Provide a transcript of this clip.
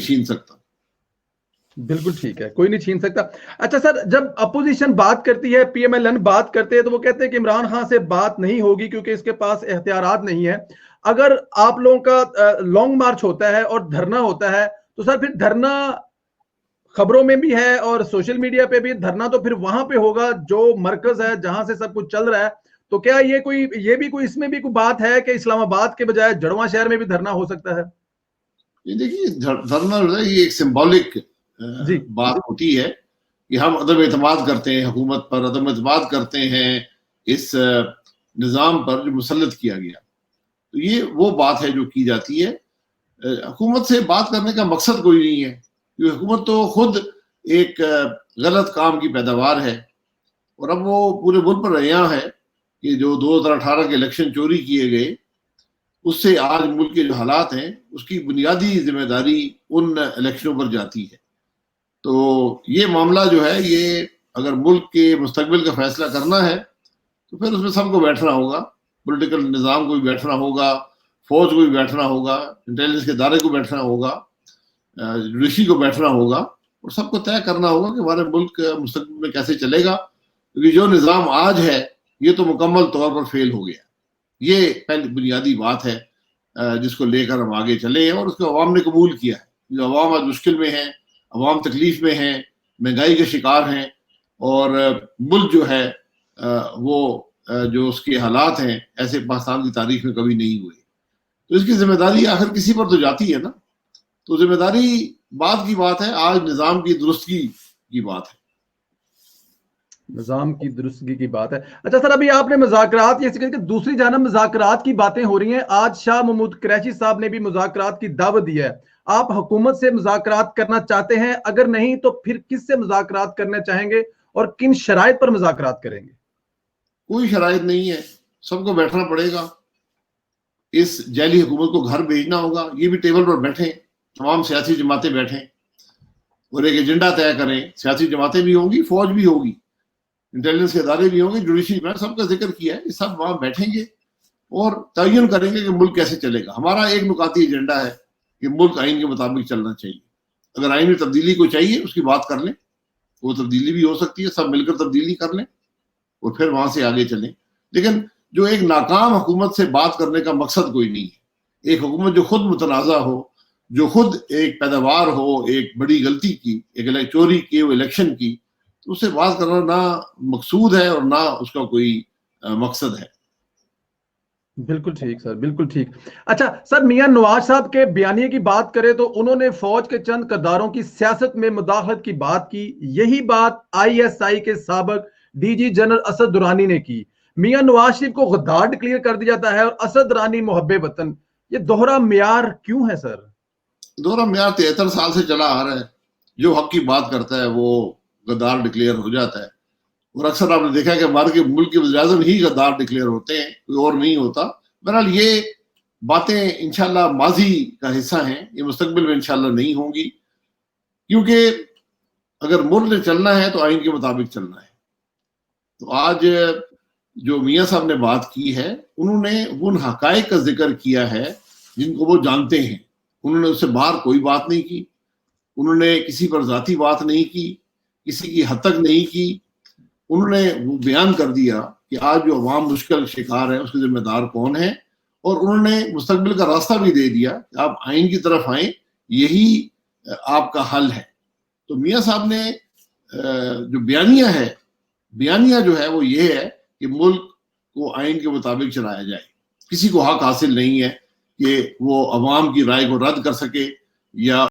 छीन सकता। बिल्कुल ठीक है, कोई नहीं छीन सकता। अच्छा सर, जब अपोजिशन बात करती है, PMLN बात करते हैं, तो वो कहते हैं कि इमरान खान से बात नहीं होगी क्योंकि इसके पास इख्तियारात नहीं है। अगर आप लोगों का लॉन्ग मार्च होता है और धरना होता है, तो सर फिर धरना खबरों में भी है और सोशल मीडिया पे भी धरना तो फिर वहां पे होगा जो मरकज है जहां से सब कुछ चल रहा है। तो क्या ये भी कोई इसमें भी कोई बात है कि इस्लामाबाद के बजाय जड़वा शहर में भी धरना हो सकता है? ये देखिए, धरना जो है ये एक सिंबॉलिक जी बात होती है कि हम अदम एतमाद करते हैं हुकूमत पर, अदम एतमाद करते हैं इस निज़ाम पर जो मुसल्लत किया गया। तो ये वो बात है जो की जाती है। हुकूमत से बात करने का मकसद कोई नहीं है, क्योंकि हुकूमत तो खुद एक गलत काम की पैदावार है। और अब वो पूरे मुल्क पर अयां है कि जो 2018 के इलेक्शन चोरी किए गए, उससे आज मुल्क के जो हालात हैं उसकी बुनियादी जिम्मेदारी उन इलेक्शनों पर जाती है। तो ये मामला जो है, ये अगर मुल्क के मुस्तकबिल का फैसला करना है तो फिर उसमें सबको बैठना होगा, पॉलिटिकल निज़ाम को भी बैठना होगा, फौज को भी बैठना होगा, इंटेलिजेंस के इदारे को बैठना होगा, जुडिशरी को बैठना होगा, और सबको तय करना होगा कि हमारे मुल्क मुस्तकबिल में कैसे चलेगा। क्योंकि जो निज़ाम आज है ये तो मुकम्मल तौर पर फेल हो गया। ये पहली बुनियादी बात है जिसको लेकर हम आगे चले हैं, और उसको अवाम ने कबूल किया है। जो अवाम आज मुश्किल में है, अवाम तकलीफ में है, महंगाई के शिकार हैं, और मुल्क जो है वो जो उसके हालात हैं ऐसे पाकिस्तान की तारीख में कभी नहीं हुए। तो इसकी जिम्मेदारी आखिर किसी पर तो जाती है ना। तो जिम्मेदारी बात की बात है, आज निज़ाम की दुरुस्तगी की बात है, निजाम की दुरुस्तगी की बात है। अच्छा सर, अभी आपने मुज़ाकरात, ये दूसरी जानब मुज़ाकरात की बातें हो रही हैं। आज शाह महमूद कुरैशी साहब ने भी मुज़ाकरात की दावत दी है। आप हुकूमत से मुज़ाकरात करना चाहते हैं? अगर नहीं तो फिर किससे मुज़ाकरात करना चाहेंगे और किन शराइत पर मुज़ाकरात करेंगे? कोई शराइत नहीं है, सबको बैठना पड़ेगा। इस जैली हुकूमत को घर भेजना होगा। ये भी टेबल पर बैठे, तमाम सियासी जमातें बैठें और एक एजेंडा तय करें। सियासी जमातें भी होंगी, फौज भी होगी, इंटेलिजेंस के इदारे भी होंगे, जुडिशरी, मैंने सबका जिक्र किया है। ये सब वहां बैठेंगे और तयन करेंगे कि मुल्क कैसे चलेगा। हमारा एक नुकाती एजेंडा है कि मुल्क आइन के मुताबिक चलना चाहिए। अगर आइन में तब्दीली को चाहिए उसकी बात कर लें, वो तब्दीली भी हो सकती है, सब मिलकर तब्दीली कर लें और फिर वहां से आगे चलें। लेकिन जो एक नाकाम हुकूमत से बात करने का मकसद कोई नहीं है। एक हुकूमत जो खुद मुतनाज़ा हो, जो खुद एक पैदावार हो एक बड़ी गलती की, एक चोरी की वो इलेक्शन की, तो उससे बात करना ना मकसूद है और ना उसका कोई मकसद है। बिल्कुल ठीक सर, बिल्कुल ठीक। अच्छा सर, मियां नवाज साहब के बयानिए की बात करें तो उन्होंने फौज के चंद किरदारों की सियासत में मुदाखलत की बात की। यही बात ISI के साबिक DG जनरल असद दुरानी ने की। मियां नवाज शरीफ को गद्दार डिक्लेयर कर दिया जाता है और असद दुरानी मुहब्बे वतन। ये दोहरा म्यार क्यों है सर? दोहरा म्यार 73 साल से चला आ रहा है। जो हक की बात करता है वो गद्दार डिक्लेयर हो जाता है। और अक्सर आपने देखा है कि हमारे के मुल्क के वज़ीर-ए-आज़म ही गद्दार डिक्लेयर होते हैं, कोई और नहीं होता। बहरहाल ये बातें इंशाल्लाह माजी का हिस्सा हैं, ये मुस्तकबिल में इंशाल्लाह नहीं होंगी, क्योंकि अगर मुल्क ने चलना है तो आइन के मुताबिक चलना है। तो आज जो मियाँ साहब ने बात की है, उन्होंने उन हकायक का जिक्र किया है जिनको वो जानते हैं। उन्होंने उससे बाहर कोई बात नहीं की, उन्होंने किसी पर जाती बात नहीं की, किसी की हद तक नहीं की। उन्होंने वो बयान कर दिया कि आज जो अवाम मुश्किल शिकार है उसके जिम्मेदार कौन है, और उन्होंने मुस्तकबिल का रास्ता भी दे दिया कि आप आइन की तरफ आएं, यही आपका हल है। तो मियाँ साहब ने जो बयानिया जो है वो ये है कि मुल्क को आइन के मुताबिक चलाया जाए। किसी को हक हासिल नहीं है कि वो अवाम की राय को रद्द कर सके या